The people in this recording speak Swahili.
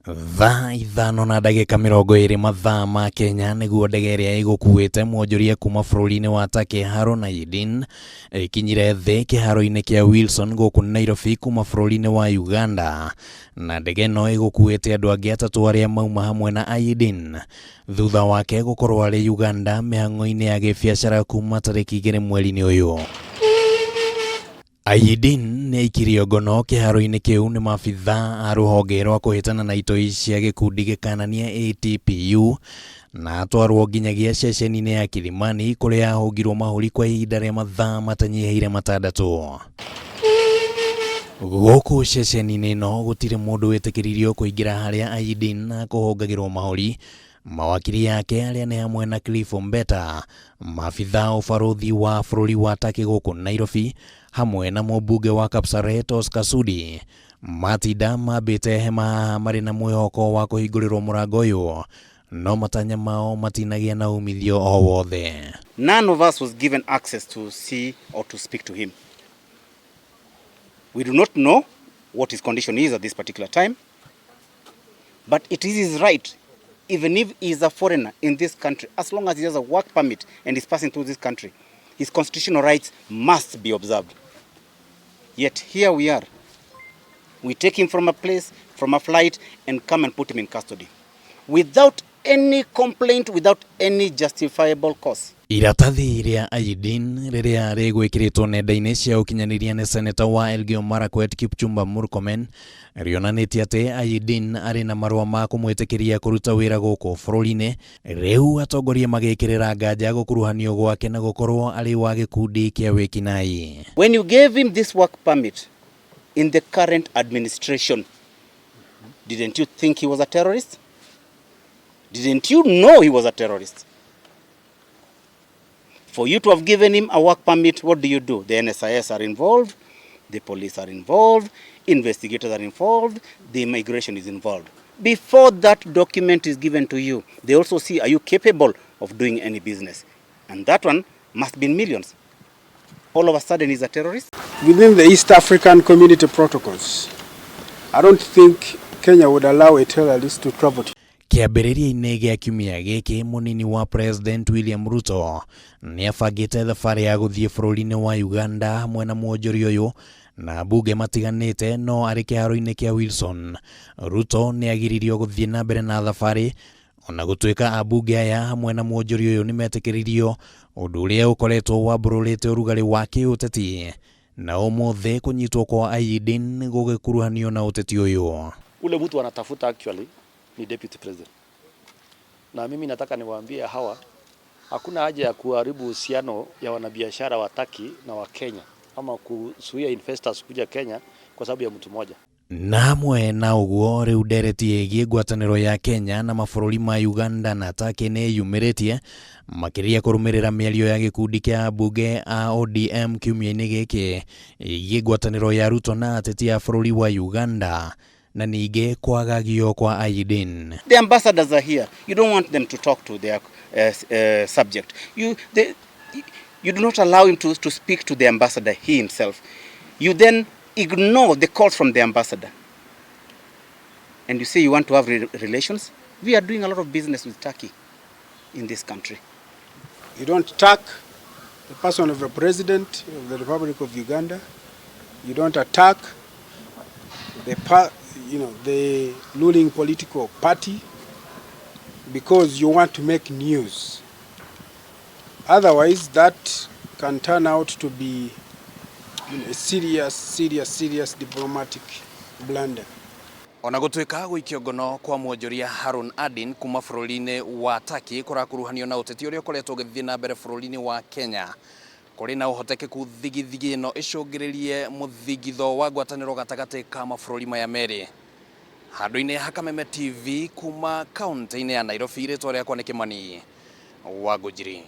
Thaa ithano na ndagĩka 20 mathaa ma Kenya nĩguo ndege ĩrĩa ĩgũkuĩte Mwonjoria kuuma bũrũri-inĩ wa Turkey Harun Aydin ikinyire thĩ kiharo-ini kia Wilson gũkũ Nairobi kuuma bũrũri-inĩ wa Uganda, na ndege ĩno ĩgũkuĩte andũ angĩ atatũ arĩa mauma hamwe na Aydin thutha wake gũkorwo arĩ Uganda mĩhang'o-inĩ ya gĩbiacara kuuma tarĩki 2 mweri-inĩ ũyũ. Aydin nĩ aikirio ngono kiharo-ini kiu nĩ maabitha a rũhonge rwa kũhĩtana na itoi cia gĩkundi gĩkananie ATPU na atwarwo nginyagia ceceni-inĩ ya Kilimani kũrĩa ahũngirwo mahuri kwa ihinda rĩa mathaa matanyihiire 6. Gũkũ ceceni-inĩ ĩno gũtirĩ mũndũ wĩtĩkĩririo kũingĩra harĩa Aydin kũhũngagĩrwo mahuri. Mawakiri yake arĩa nĩ hamwe na Cliff Mbeta, maabitha ũbarũthi wa bũrũri wa Turkey gũkũ Nairobi, hamwe na mũmbunge wa Kapsaret Oscar Sudi, matinda mambĩte hema marĩ na mwĩhoko wa kũhingũrĩrwo mũrango ũyũ, no matanya mao matinagĩa na umithio o wothe. None of us was given access to see or to speak to him. We do not know what his condition is at this particular time, but it is his right, even if he is a foreigner in this country, as long as he has a work permit and is passing through this country, his constitutional rights must be observed. Yet here we are. We take him from a place, from a flight, and come and put him in custody without any complaint, without any justifiable cause. Iratathi ria Aydin rĩrĩa rĩgwĩkĩrĩtwo nenda-inĩ cia ũkinyanĩria nĩ seneta wa Elgeyo Marakwet Kipchumba Murkomen rĩonanĩtie atĩ Aydin arĩ na marũa ma kũmwĩtĩkĩria kũruta wĩra gũkũ bũrũri-inĩ. Rĩu atongoria magĩkĩrĩra nganja gũkuruhanio gwake na gũkorwo arĩ wa gĩkundi kĩa wĩkinaĩ. When you gave him this work permit in the current administration, didn't you think he was a terrorist? Didn't you know he was a terrorist? For you to have given him a work permit, what do? The NSIS are involved, the police are involved, investigators are involved, the immigration is involved. Before that document is given to you, they also see, are you capable of doing any business? And that one must be in millions. All of a sudden he's a terrorist? Within the East African Community Protocols, I don't think Kenya would allow a terrorist to travel to. Kĩambĩrĩria-inĩ gĩa kiumia gĩkĩ munini wa President William Ruto nĩ abangĩte thabarĩ ya gũthiĩ bũrũri-inĩ wa Uganda hamwe na Mwonjoria ũyũ na mbunge matiganĩte, no arĩ kĩharo-inĩ kĩa Wilson. Ruto nĩ agiririo gũthiĩ na mbere na thabarĩ, ona gũtuĩka ambunge aya hamwe na Mwonjoria ũyũ nĩ metĩkĩririo, ũndũ ũrĩa ũkoretwo wambũrũrĩte ũrugarĩ wa kĩũteti na ũmũthĩ kũnyitwo kwa Aydin gũgĩkuruhanio na ũteti ũyũ. Ule mtu anatafuta actually ni deputy president. Na mimi nataka niwaambie hawa, hakuna haja ya kuharibu uhusiano ya wanabiashara wa Turkey na wa Kenya ama kuzuia investors kuja Kenya kwa sababu ya mtu mmoja. Na hamwe na ũguo rĩu ndereti ĩgiĩ ngwatanĩro ya Kenya na mabũrũri ma Uganda na Turkey nĩ yumĩrĩtie makĩria kũrũmĩrĩra mĩario ya gĩkundi kĩa mbunge a ODM kiumia-inĩ gĩkĩ ĩgiĩ ngwatanĩro ya Ruto na ateti a bũrũri wa Uganda na ningĩ kwagagio kwa Aydin. The ambassadors are here. You don't want them to talk to their subject. You do not allow him to speak to the ambassador he himself. You then ignore the calls from the ambassador. And you say you want to have relations? We are doing a lot of business with Turkey in this country. You don't attack the person of the president of the Republic of Uganda. You don't attack the ruling political party because you want to make news. Otherwise, that can turn out to be a serious diplomatic blunder. Ona gũtuĩka guikio ngono kwa Mwonjoria Harun Aydin kuma bũrũri-inĩ wa Turkey kũrakuruhanio na ũteti ũrĩa ũkoretwo ũgĩthiĩ na mbere bũrũri-inĩ wa Kenya, kũrĩ na ũhotekeku thigithigi ĩno ĩcũngĩrĩrie mũthingitho wa ngwatanĩro gatagatĩ ka mabũrũri maya merĩ. Handũ-inĩ ha Kameme TV kuma kaunti-inĩ ya Nairobi, rĩtwa rĩakwa nĩ Kimani wa Ngũnjiri.